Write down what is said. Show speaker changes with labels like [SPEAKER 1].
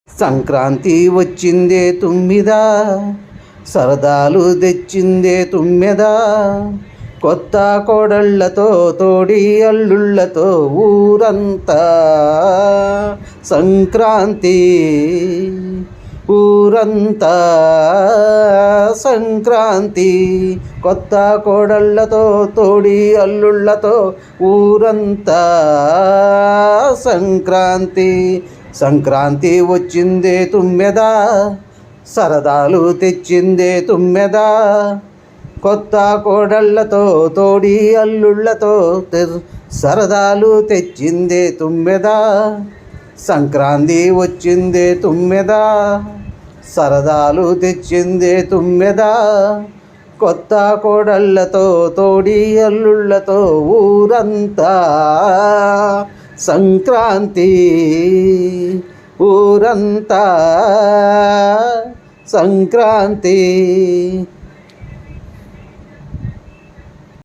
[SPEAKER 1] సంక్రాంతి వచ్చిందే తుమ్మిదా, సరదాలు తెచ్చిందే తుమ్మెదా, కొత్త కోడళ్ళతో తోడి అల్లుళ్ళతో ఊరంతా సంక్రాంతి, ఊరంతా సంక్రాంతి. కొత్త కోడళ్ళతో తోడి అల్లుళ్ళతో ఊరంతా సంక్రాంతి. సంక్రాంతి వచ్చిందే తుమ్మెదా, సరదాలు తెచ్చిందే తుమ్మెదా, కొత్త కోడళ్ళతో తోడి అల్లుళ్ళతో సరదాలు తెచ్చిందే తుమ్మెదా. సంక్రాంతి వచ్చిందే తుమ్మెదా, సరదాలు తెచ్చిందే తుమ్మెదా, కొత్త కోడళ్ళతో తోడి అల్లుళ్ళతో ఊరంతా సంక్రాంతి, ఊరంతా సంక్రాంతి.